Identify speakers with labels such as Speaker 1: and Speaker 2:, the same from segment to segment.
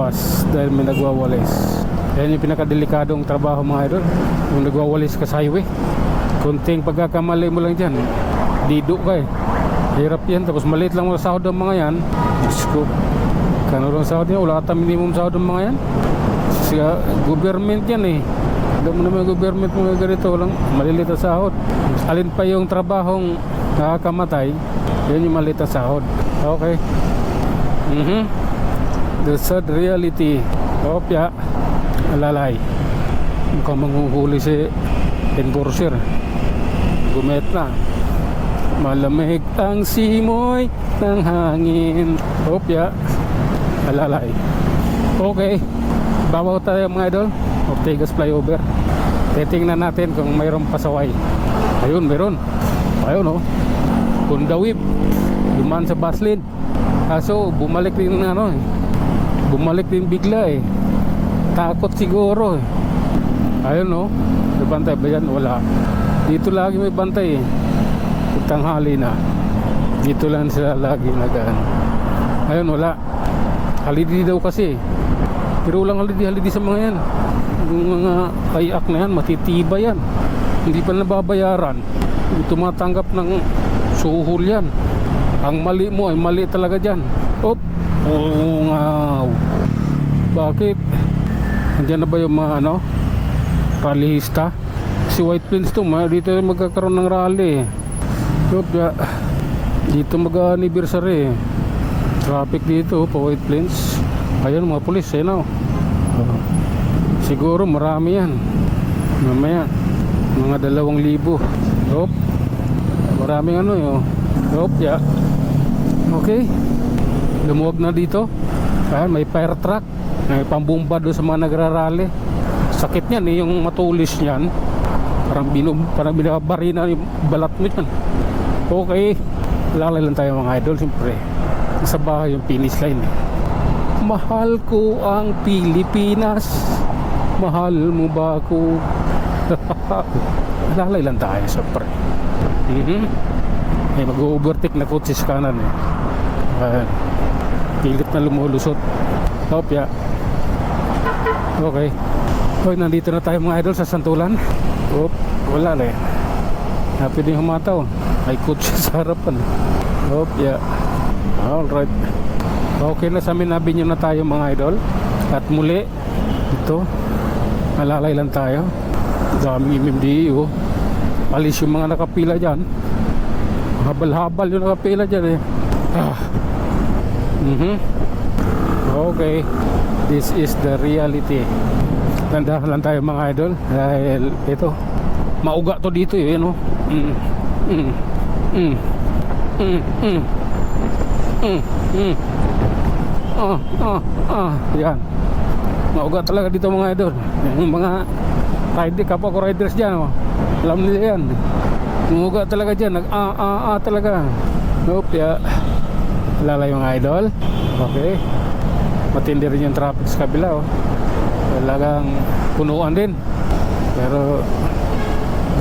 Speaker 1: bawas dahil may nagwawalis. Yan yung pinakadelikadong trabaho mga idol, yung nagwawalis ka sa highway. Kunting pagkakamali mo lang dyan, dido ka eh. Hirap yan, tapos maliit lang mo sahod ng mga yan. Diyos ko, kanurong sahod yan, wala ata minimum sahod ng mga yan. Siya, government yan eh. Alam mo naman yung government mga ganito, walang maliliit na sahod. Alin pa yung trabahong nakakamatay, yan yung maliit na sahod. Okay. The sad reality. Opya, alalay. Mukhang manghuhuli si enforcer. Gumet na. Malamig ang simoy ng hangin. Opya, alalay. Okay, babaw tayo mga idol. Ortegas flyover. Titingnan natin kung mayroong pasaway. Ayun, meron. Ayun oh, Honda Whip. Dumaan sa bus lane. Kaso bumalik din ano eh. Bumalik din bigla eh. Takot siguro eh. Ayun oh, may bantay ba yan? Wala. Dito lagi may bantay eh. Tanghali na. Dito lang sila lagi nagaan. Ayun, wala. Halidi daw kasi. Pero walang halidi sa mga yan. Yung mga kayak na yan, matitiba yan. Hindi pa nababayaran. Tumatanggap ng suhol yan. Ang mali mo ay mali talaga dyan. Op! Oo nga. Bakit? Andiyan na ba yung mga ano? Rallyista? Si White Plains to, dito magkakaroon ng rally. Op, ya. Dito mag-anniversary. Traffic dito pa White Plains. Ayun mga pulis, ayun o. Siguro marami yan. Mamaya mga 2,000. Op. Maraming ano yun. Op, ya. Okay. Lumuwag na dito. Ayan, may fire truck. May pambumba doon sa mga nagrarally. Sakit niyan eh, yung matulis niyan. Parang binabari na yung balat mo yan. Okay. Lalay lang tayo mga idol. Siyempre sa bahay yung finish line eh. Mahal ko ang Pilipinas. Mahal mo ba ako? Lalay lang tayo siyempre. Ay mag-overtake na kotse sa kanan eh. Pilit na lumulusot. Opya. Okay. Okay, nandito na tayo mga idol sa Santulan. Wala na eh. Pwede humataw. May kotse sa harapan. Opya. Alright. Okay na, sa Minabinyo na tayo mga idol. At muli ito, malalay lang tayo. Dami MMDA oh. Alis yung mga nakapila dyan. Habal-habal yung nakapila dyan eh. Okay, this is the reality. Tandahan lang tayo mga idol. Dahil ito, mauga to dito eh no? Yan. Mauga talaga dito mga idol. Yung mga rider, kapwa ko riders dyan oh. Alam nila yan. Mauga talaga dyan. Talaga. Nope, ya. Lalay mga idol. Okay. Matindi rin yung traffic sa kabila oh. Talagang punuan din. Pero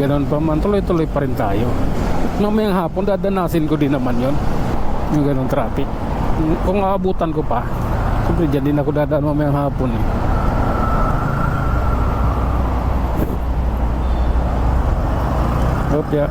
Speaker 1: ganoon pa man, tuloy-tuloy pa rin tayo. Mamayang hapon dadanasin ko din naman yon, yung ganong traffic. Kung aabutan ko pa, siyempre dyan din ako dadaan mamayang hapon eh. Opya.